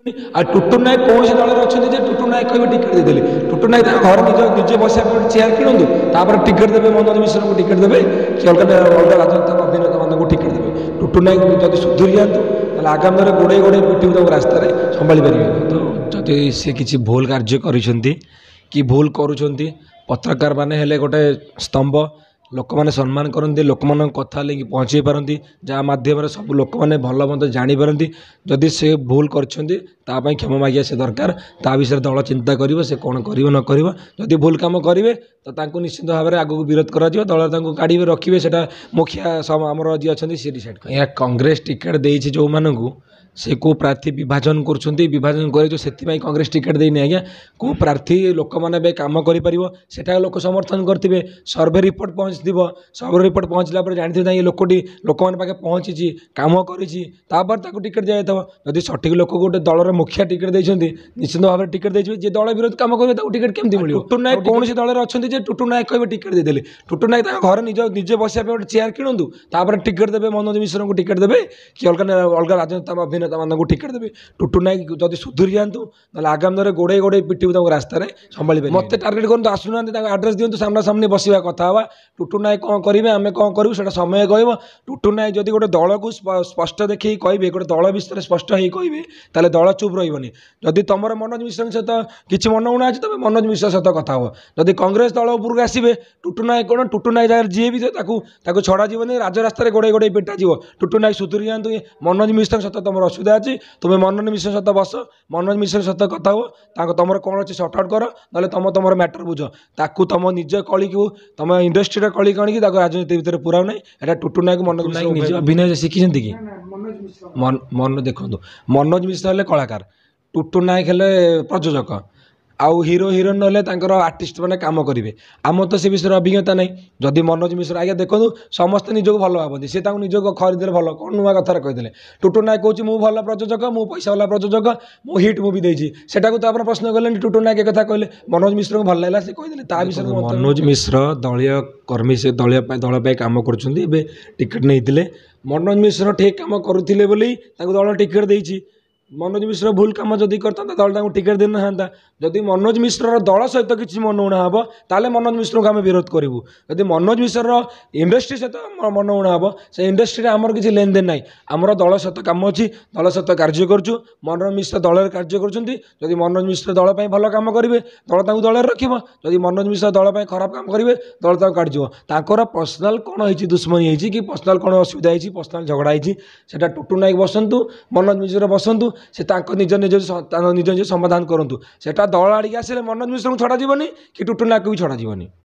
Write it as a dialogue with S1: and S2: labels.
S1: आ टुटू नायक कौन से दल अच्छा टुटू नायक कह टिकेट देदेले टुटू नायक घर निजे बसा चेयर किणु टिकेट देवे मनोज मिश्र को टिकेट देवे कि अलग अलग राजनेता अभिनेता मानक टिकेट देवे टुटू नायक जब सुधुरी जातु आगामी दिन गोड़े गोड़े पिटू रास्त संभाली पारे तो जदि सी किसी भूल कार्य कि भूल करुँच पत्रकार माने हेले गोटे स्तंभ लोक मैंने सम्मान करती लोक मान कथा लेकिन पहुँचे पारती जहाँ मध्यम सब लोक मैंने भल मत जानीपारती जदि से भूल कर क्षमा मागिया से दरकार ता विषय दल चिंता करिवो से कौन कर न कर जदि भूल काम करेंगे तो तांको निश्चित भाव में आगू विरोध कर दल काढ़े रखिए से मुखिया आमर जी अच्छा सी डिसाइड कर कांग्रेस टिकेट देती जो मानू से को प्रार्थी विभाजन विभाजन कर से कांग्रेस टिकेट देनी आज्ञा को प्रार्थी लोक मैंने कम कर लोक समर्थन करेंगे सर्वे रिपोर्ट पहुँची सर्वे रिपोर्ट पहुँचला जानी ये लोकटी लोक मैंने पाखे पहुँची कम कर टिकेट दिया जदि सठिक लोक गोटे दलर मुखिया टिकेट देते निश्चित भाव में टिकेट देते जी दल विरोध कम कर टिकेट केमती मिले टुटू नायक कौन से दल अच्छा टुटू नायक कह टिकेट देदेले टुटू नायक घर निजे बसा गोटे चेयर किणु टिकेट देवे मनोज मिश्र को टिकेट देवे कि अलग अलग राजनेता अभिनेता मानक टिकेट देवे टुटू नायक जब सुधुरी जातु आगामी दिन गोड़े गोड़े पिटू रास्त संभाली पारे मत टार्गेट करूँ आसुना आड्रेस दिखाँ सामना सामने बसवा कथा टुटू नायक कौन करेंगे आम कौन करूँ से समय कह टुटू नायक जब गोटे दल को स्पष्ट देखिए कहे गोटे दल विषय स्पष्ट हो कहे दल चुप रही जदि तुम मनोज मिश्र सहित किसी मनोना अच्छे तुम मनोज मिश्र सहित कथा हो जदि कांग्रेस दल उपरको आसवे टुटू नायक कौन टुटू नायक जगह जी भी छड़ा जीवन राजरास्त गोड़े गोड़े पिटा जीव टुटू नायक सुधुरी जातु मनोज मिश्र सहित तुम असुविधा अच्छी तुम्हें मनोज मिश्र सहित बस मनोज मिश्र सहित कथा हो तुम कौन अच्छे सर्ट आउट कर ना तुम तुम मैटर बुझ ताकू तुम निज कली को तुम इंडस्ट्री कली कणी राजनीति भितर पूरा ना यहाँ टुटू नायक मनोज नायक निज अभिनय शिखी कि मन देखो मनोज मिश्र कलाकार टुटू नायक हेले प्रयोजक आउ हीरो हिरोइन ना आर्टिस्ट मैंने कम करेंगे आम तो से विषय अभिज्ञता नहीं जदि मनोज मिश्र आज्ञा देखो समस्त निजक भल भावती सी निजक खरीदे भल कौन नुआ कथा कही टुटू नायक कौन मु भल प्रयोजक मु पैसा वाला प्रयोजक मु हिट मुवी देती से प्रश्न कले टुटू नायक कथा कहले मनोज मिश्र को भल लगा से कहीदे विषय मनोज मिश्र दलीय कर्मी से दल कम कर टिकेट नहीं मनोज मिश्र ठीक कम करुले दल टिकेट देती मनोज मिश्र भूल कम जदि करता दल टिकेट दे ना जदि मनोज मिश्र दल सहित किसी मनोना हम ताले मनोज मिश्र को आम विरोध करूँ जदि मनोज मिश्र इंडस्ट्री सहित मनोना हम से इंडस्ट्री आमर किसी लेन देन ना आमर दल सहित कम अच्छी दल सहित कार्य करुँ मनोज मिश्र दल कार्य करुँच मनोज मिश्र दल भल कम करेंगे दल दल रखिए जदि मनोज मिश्र दल खराब कम करेंगे दल काढ़ पर्सनाल कौन हो दुश्मनी हो कि पर्सनाल कौन असुविधा हो पर्सनाल झगड़ा होता टुटू नायक बसतु मनोज मिश्र बसतु से निज निज निज निज समाधान करूँ से दल आड़े आसे मनोज मिश्र को छड़ा कि टुटू नायक को भी छड़ा।